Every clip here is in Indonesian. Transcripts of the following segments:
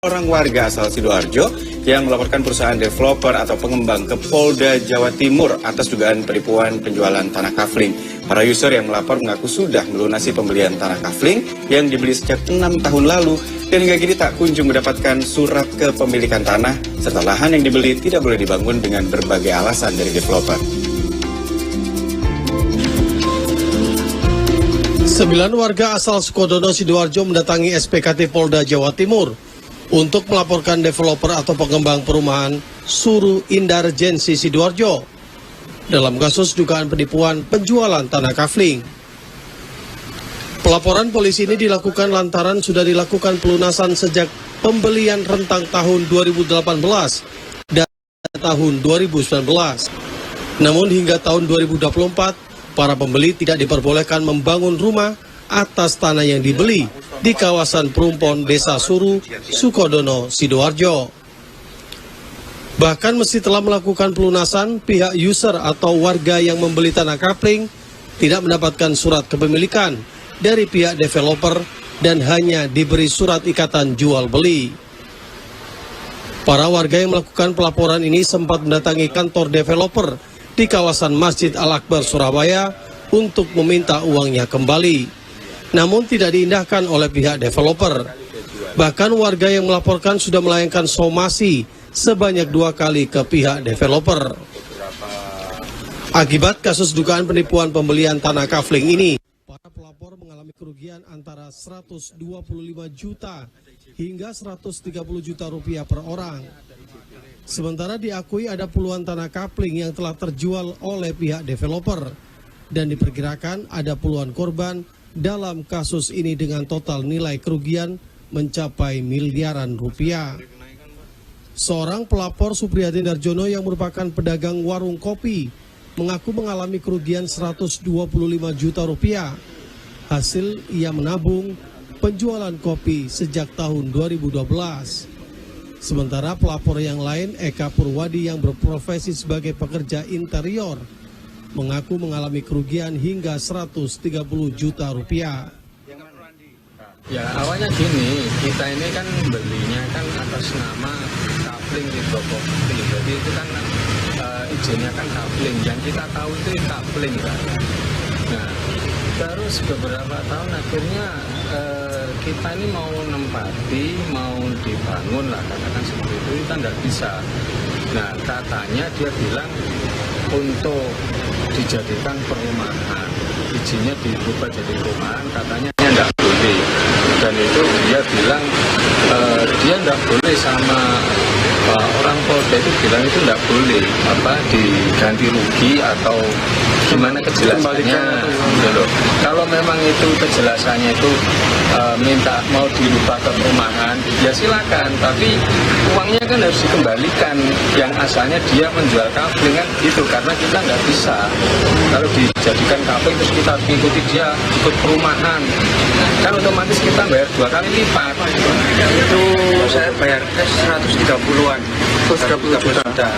Orang warga asal Sidoarjo yang melaporkan perusahaan developer atau pengembang ke Polda Jawa Timur atas dugaan penipuan penjualan tanah kafling. Para user yang melapor mengaku sudah melunasi pembelian tanah kafling yang dibeli sejak 6 tahun lalu dan hingga kini tak kunjung mendapatkan surat kepemilikan tanah serta lahan yang dibeli tidak boleh dibangun dengan berbagai alasan dari developer. 9 warga asal Sukodono, Sidoarjo mendatangi SPKT Polda Jawa Timur untuk melaporkan developer atau pengembang perumahan Suru Indarjensi Sidoarjo dalam kasus dugaan penipuan penjualan tanah kafling. Pelaporan polisi ini dilakukan lantaran sudah dilakukan pelunasan sejak pembelian rentang tahun 2018 dan tahun 2019. Namun hingga tahun 2024, para pembeli tidak diperbolehkan membangun rumah atas tanah yang dibeli di kawasan Perumpon, Desa Suru, Sukodono, Sidoarjo. Bahkan meski telah melakukan pelunasan, pihak user atau warga yang membeli tanah kafling tidak mendapatkan surat kepemilikan dari pihak developer dan hanya diberi surat ikatan jual beli. Para warga yang melakukan pelaporan ini sempat mendatangi kantor developer di kawasan Masjid Al-Akbar, Surabaya untuk meminta uangnya kembali. Namun tidak diindahkan oleh pihak developer. Bahkan warga yang melaporkan sudah melayangkan somasi sebanyak 2 kali ke pihak developer. Akibat kasus dugaan penipuan pembelian tanah kafling ini, para pelapor mengalami kerugian antara 125 juta hingga 130 juta rupiah per orang. Sementara diakui ada puluhan tanah kafling yang telah terjual oleh pihak developer dan diperkirakan ada puluhan korban dalam kasus ini dengan total nilai kerugian mencapai miliaran rupiah. Seorang pelapor, Supriyadi Darjono, yang merupakan pedagang warung kopi, mengaku mengalami kerugian 125 juta rupiah. Hasil ia menabung penjualan kopi sejak tahun 2012. Sementara pelapor yang lain, Eka Purwadi, yang berprofesi sebagai pekerja interior, mengaku mengalami kerugian hingga 130 juta rupiah. Ya awalnya gini, kita ini kan belinya kan atas nama kafling di properti, jadi itu kan izinnya kan kafling, yang kita tahu itu kafling kan. Nah terus beberapa tahun akhirnya kita ini mau nempati, mau dibangun lah, katakan seperti itu kita nggak bisa. Nah katanya dia bilang untuk dijadikan perumahan, izinnya dirubah jadi perumahan, katanya nggak boleh. Dan itu dia bilang dia nggak boleh sama orang Polda itu bilang itu nggak boleh diganti rugi atau gimana kejelasannya. Kalau memang itu kejelasannya itu minta mau dirubah ke perumahan, ya silakan. Tapi uangnya kan harus dikembalikan yang asalnya dia menjual kafling kan gitu, karena kita nggak bisa kalau dijadikan kafling terus kita mengikuti dia ikut perumahan, kan otomatis kita bayar 2 kali lipat. Itu saya bayar cash 130-an. 130 juta.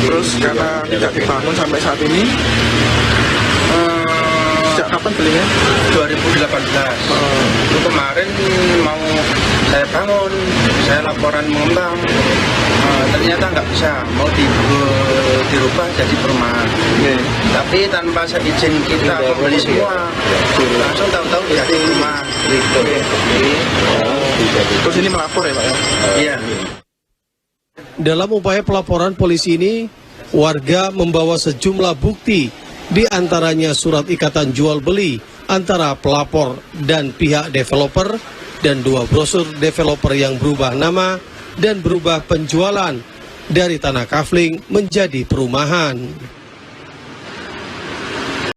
Terus karena tidak dibangun sampai saat ini, sejak kapan belinya? 2018. Itu kemarin mau saya bangun, saya laporan mengembang, ternyata nggak bisa, mau dirubah jadi perumahan. Tapi tanpa seizin kita membeli semua, langsung tahu-tahu jadi perumahan. Terus ini melapor ya Pak ya? Iya. Dalam upaya pelaporan polisi ini, warga membawa sejumlah bukti, di antaranya surat ikatan jual beli antara pelapor dan pihak developer dan 2 brosur developer yang berubah nama dan berubah penjualan dari tanah kafling menjadi perumahan.